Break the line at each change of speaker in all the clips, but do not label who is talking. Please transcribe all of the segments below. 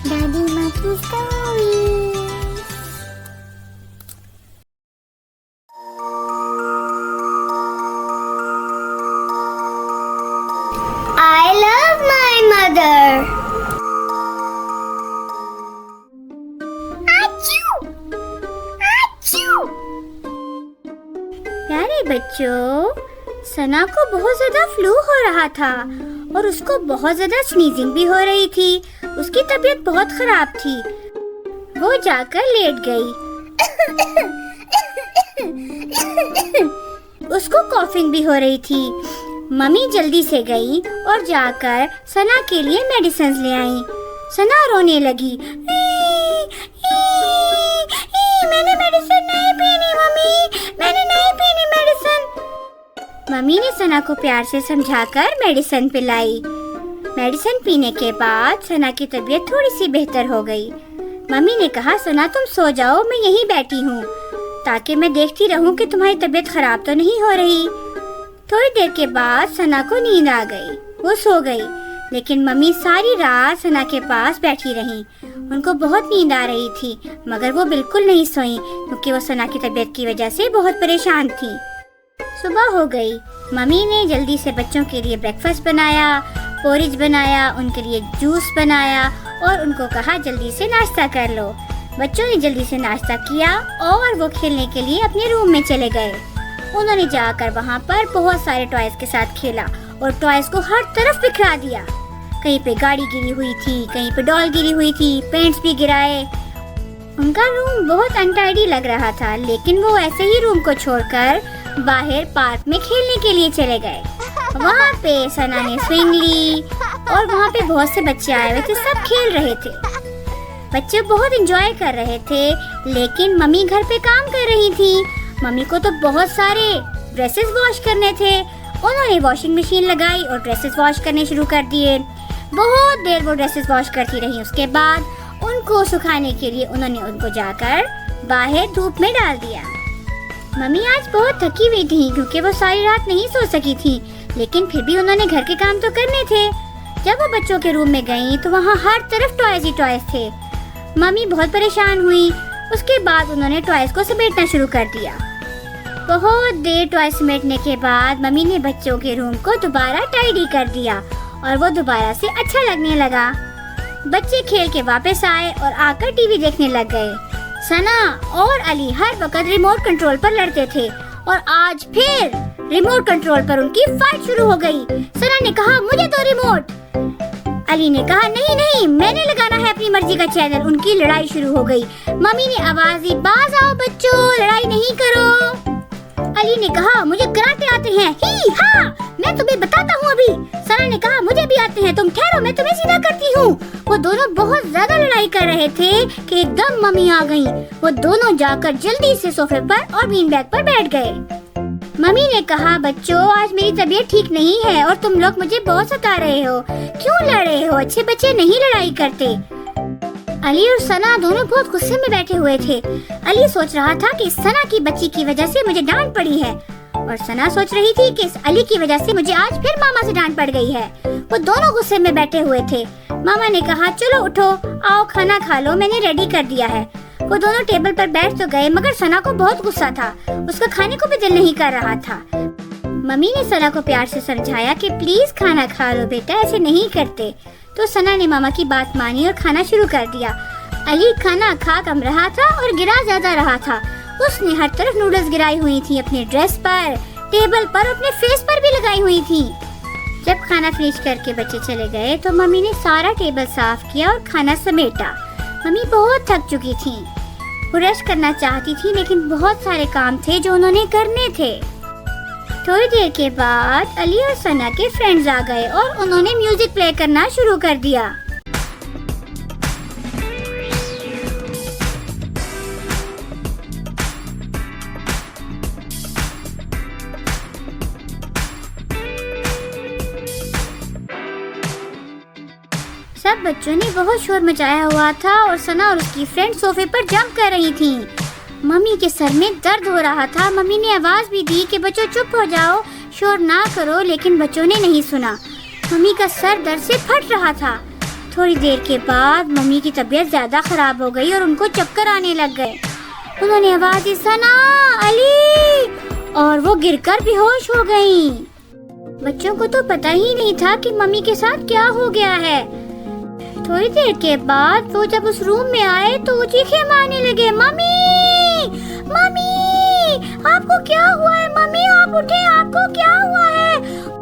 दादी माँ की stories. I love my mother. Achoo! Achoo!
प्यारे बच्चों, सना को बहुत ज्यादा फ्लू हो रहा था और उसको बहुत ज्यादा स्नीजिंग भी हो रही थी। उसकी तबीयत बहुत खराब थी। वो जाकर लेट गई। उसको कॉफिंग भी हो रही थी। मम्मी जल्दी से गई और जाकर सना के लिए मेडिसिन ले आई। सना रोने लगी। मैंने मेडिसिन नहीं पीनी मम्मी, मैंने नहीं पीनी मेडिसिन। मम्मी ने सना को प्यार से समझाकर मेडिसिन पिलाई। मेडिसिन पीने के बाद सना की तबीयत थोड़ी सी बेहतर हो गई। मम्मी ने कहा, सना तुम सो जाओ, मैं यहीं बैठी हूँ ताकि मैं देखती रहूं कि तुम्हारी तबीयत खराब तो नहीं हो रही। थोड़ी देर के बाद सना को नींद आ गई। वो सो गई, लेकिन मम्मी सारी रात सना के पास बैठी रहीं। उनको बहुत नींद आ रही थी, मगर वो बिल्कुल नहीं सोई क्योंकि वो सना की तबीयत की वजह से बहुत परेशान थी। सुबह हो गई। मम्मी ने जल्दी से बच्चों के लिए ब्रेकफास्ट बनाया, पोरिज बनाया, उनके लिए जूस बनाया और उनको कहा जल्दी से नाश्ता कर लो। बच्चों ने जल्दी से नाश्ता किया और वो खेलने के लिए अपने रूम में चले गए। उन्होंने जाकर वहाँ पर बहुत सारे टॉयज के साथ खेला और टॉयज को हर तरफ बिखरा दिया। कहीं पे गाड़ी गिरी हुई थी, कहीं पे डॉल गिरी हुई थी, पेंट्स भी गिराए। उनका रूम बहुत अनटाइडी लग रहा था, लेकिन वो ऐसे ही रूम को छोड़कर बाहर पार्क में खेलने के लिए चले गए। वहाँ पे सना ने स्विंग ली और वहाँ पे बहुत से बच्चे आए हुए थे, सब खेल रहे थे। बच्चे बहुत एंजॉय कर रहे थे, लेकिन मम्मी घर पे काम कर रही थी। मम्मी को तो बहुत सारे ड्रेसेस वॉश करने थे। उन्होंने वॉशिंग मशीन लगाई और ड्रेसेस वॉश करने शुरू कर दिए। बहुत देर वो ड्रेसेस वॉश करती रही। उसके बाद उनको सुखाने के लिए उन्होंने उनको जाकर बाहर धूप में डाल दिया। मम्मी आज बहुत थकी हुई थी क्योंकि वो सारी रात नहीं सो सकी थी, लेकिन फिर भी उन्होंने घर के काम तो करने थे। जब वो बच्चों के रूम में गई तो वहाँ हर तरफ टॉयज ही टॉयज थे। मम्मी बहुत परेशान हुई। उसके बाद उन्होंने टॉयज को समेटना शुरू कर दिया। बहुत देर टॉय समेटने के बाद मम्मी ने बच्चों के रूम को दोबारा टाइडी कर दिया और वो दोबारा से अच्छा लगने लगा। बच्चे खेल के वापस आए और आकर टीवी देखने लग गए। सना और अली हर वक्त रिमोट कंट्रोल पर लड़ते थे और आज फिर रिमोट कंट्रोल पर उनकी फाइट शुरू हो गई। सना ने कहा, मुझे दो रिमोट। अली ने कहा, नहीं नहीं, मैंने लगाना है अपनी मर्जी का चैनल। उनकी लड़ाई शुरू हो गई। मम्मी ने आवाज दी, बाज आओ बच्चों, लड़ाई नहीं करो। अली ने कहा, मुझे कराटे आते हैं। ही हाँ, मैं तुम्हें बताता हूँ अभी। सना ने कहा, मुझे भी आते हैं, तुम ठहरो, मैं तुम्हें सीधा करती हूँ। वो दोनों बहुत ज्यादा लड़ाई कर रहे थे कि एकदम मम्मी आ गई। वो दोनों जाकर जल्दी से सोफे पर और बीन बैग पर बैठ गए। मम्मी ने कहा, बच्चों आज मेरी तबीयत ठीक नहीं है और तुम लोग मुझे बहुत सता रहे हो। क्यों लड़ रहे हो? अच्छे बच्चे नहीं लड़ाई करते। अली और सना दोनों बहुत गुस्से में बैठे हुए थे। अली सोच रहा था कि सना की बच्ची की वजह से मुझे डांट पड़ी है और सना सोच रही थी कि इस अली की वजह से मुझे आज फिर मामा से डांट पड़ गई है। वो दोनों गुस्से में बैठे हुए थे। मामा ने कहा, चलो उठो, आओ खाना खा लो, मैंने रेडी कर दिया है। वो दोनों टेबल पर बैठ तो गए, मगर सना को बहुत गुस्सा था। उसका खाने को भी दिल नहीं कर रहा था। मम्मी ने सना को प्यार से समझाया कि प्लीज खाना खा लो बेटा, ऐसे नहीं करते। तो सना ने मामा की बात मानी और खाना शुरू कर दिया। अली खाना खा कम रहा था और गिरा ज्यादा रहा था। उसने हर तरफ नूडल्स गिराई हुई थी, अपने ड्रेस पर, टेबल पर, अपने फेस पर भी लगाई हुई थी। जब खाना फिनिश करके बच्चे चले गए तो मम्मी ने सारा टेबल साफ किया और खाना समेटा। मम्मी बहुत थक चुकी थी। वो रेस्ट करना चाहती थी, लेकिन बहुत सारे काम थे जो उन्होंने करने थे। थोड़ी देर के बाद अली और सना के फ्रेंड्स आ गए और उन्होंने म्यूजिक प्ले करना शुरू कर दिया। सब बच्चों ने बहुत शोर मचाया हुआ था और सना और उसकी फ्रेंड सोफे पर जंप कर रही थी। मम्मी के सर में दर्द हो रहा था। मम्मी ने आवाज भी दी कि बच्चों चुप हो जाओ, शोर ना करो, लेकिन बच्चों ने नहीं सुना। मम्मी का सर दर्द से फट रहा था। थोड़ी देर के बाद मम्मी की तबीयत ज्यादा खराब हो गई और उनको चक्कर आने लग गए। उन्होंने आवाज दी, सना, अली, और वो गिरकर बेहोश हो गईं। बच्चों को तो पता ही नहीं था कि मम्मी के साथ क्या हो गया है। थोड़ी देर के बाद वो जब उस रूम में आए तो वो चीखें मारने लगे, मम्मी, मम्मी, आपको क्या हुआ है? मम्मी आप उठे, आपको क्या हुआ है?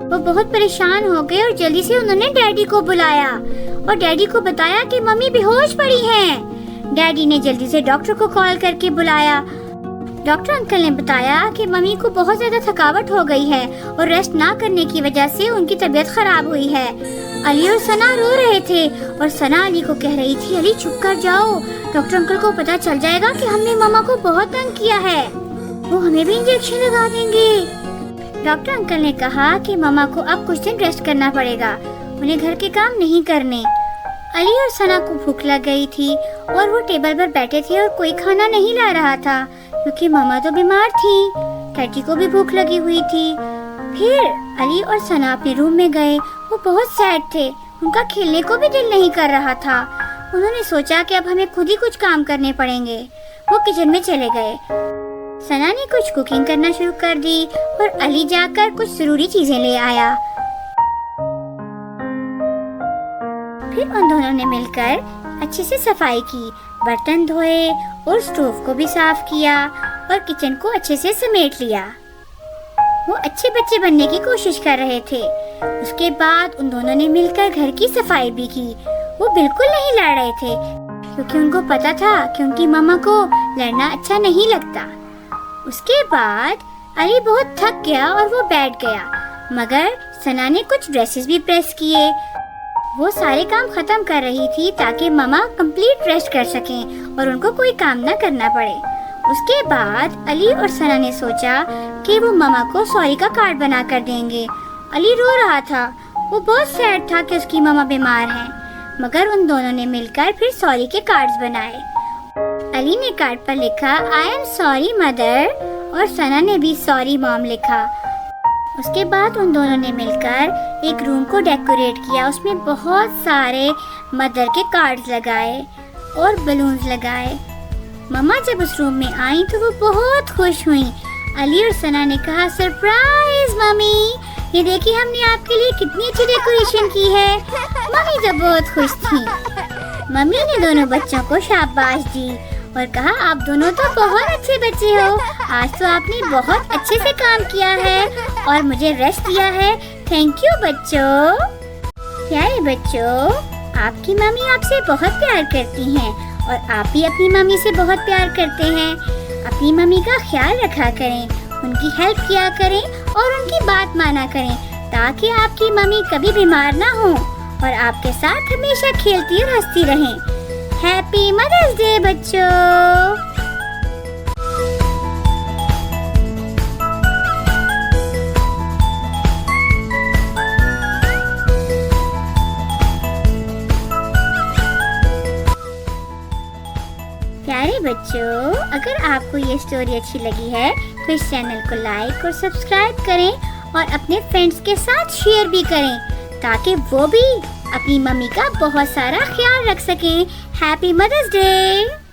वो बहुत परेशान हो गए और जल्दी से उन्होंने डैडी को बुलाया और डैडी को बताया कि मम्मी बेहोश पड़ी हैं। डैडी ने जल्दी से डॉक्टर को कॉल करके बुलाया। डॉक्टर अंकल ने बताया कि मम्मी को बहुत ज्यादा थकावट हो गई है और रेस्ट ना करने की वजह से उनकी तबीयत खराब हुई है। अली और सना रो रहे थे और सना अली को कह रही थी, अली चुप कर जाओ, डॉक्टर अंकल को पता चल जाएगा कि हमने मामा को बहुत तंग किया है, वो हमें भी इंजेक्शन लगा देंगे। डॉक्टर अंकल ने कहा कि मामा को अब कुछ दिन रेस्ट करना पड़ेगा, उन्हें घर के काम नहीं करने। अली और सना को भूख लग गई थी और वो टेबल पर बैठे थे और कोई खाना नहीं ला रहा था क्योंकि मामा तो बीमार थी। टैटी को भी भूख लगी हुई थी। फिर अली और सना अपने रूम में गए। वो बहुत सैड थे, उनका खेलने को भी दिल नहीं कर रहा था। उन्होंने सोचा कि अब हमें खुद ही कुछ काम करने पड़ेंगे। वो किचन में चले गए। सना ने कुछ कुकिंग करना शुरू कर दी और अली जाकर कुछ जरूरी चीजें ले आया। फिर उन दोनों ने मिलकर अच्छे से सफाई की, बर्तन धोए और स्टोव को भी साफ किया और किचन को अच्छे से समेट लिया। वो अच्छे बच्चे बनने की कोशिश कर रहे थे। उसके बाद उन दोनों ने मिलकर घर की सफाई भी की। वो बिल्कुल नहीं लड़ रहे थे क्योंकि उनको पता था कि उनकी मामा को लड़ना अच्छा नहीं लगता। उसके बाद अली बहुत थक गया और वो बैठ गया, मगर सना ने कुछ ड्रेसेस भी प्रेस किए। वो सारे काम खत्म कर रही थी ताकि मामा कंप्लीट रेस्ट कर सकें और उनको कोई काम ना करना पड़े। उसके बाद अली और सना ने सोचा कि वो मामा को सॉरी का कार्ड बना कर देंगे। अली रो रहा था, वो बहुत सैड था कि उसकी मामा बीमार हैं, मगर उन दोनों ने मिलकर फिर सॉरी के कार्ड्स बनाए। अली ने कार्ड पर लिखा, आई एम सॉरी मदर, और सना ने भी सॉरी मॉम लिखा। उसके बाद उन दोनों ने मिलकर एक रूम को डेकोरेट किया। उसमें बहुत सारे मदर के कार्ड्स लगाए और बलून्स लगाए। मम्मा जब उस रूम में आई तो वो बहुत खुश हुई। अली और सना ने कहा, सरप्राइज मम्मी, ये देखिए हमने आपके लिए कितनी अच्छी डेकोरेशन की है। मम्मी तो बहुत खुश थी। मम्मी ने दोनों बच्चों को शाबाश दी और कहा, आप दोनों तो बहुत अच्छे बच्चे हो, आज तो आपने बहुत अच्छे से काम किया है और मुझे रेस्ट दिया है। थैंक यू बच्चों। प्यारे बच्चों, आपकी मम्मी आपसे बहुत प्यार करती हैं और आप भी अपनी मम्मी से बहुत प्यार करते हैं। अपनी मम्मी का ख्याल रखा करें, उनकी हेल्प किया करें और उनकी बात माना करें ताकि आपकी मम्मी कभी बीमार ना हो और आपके साथ हमेशा खेलती और हंसती रहें। हैप्पी मदर्स डे बच्चों। प्यारे बच्चों, अगर आपको ये स्टोरी अच्छी लगी है तो इस चैनल को लाइक और सब्सक्राइब करें और अपने फ्रेंड्स के साथ शेयर भी करें ताकि वो भी अपनी मम्मी का बहुत सारा ख्याल रख सकें। Happy mother's day.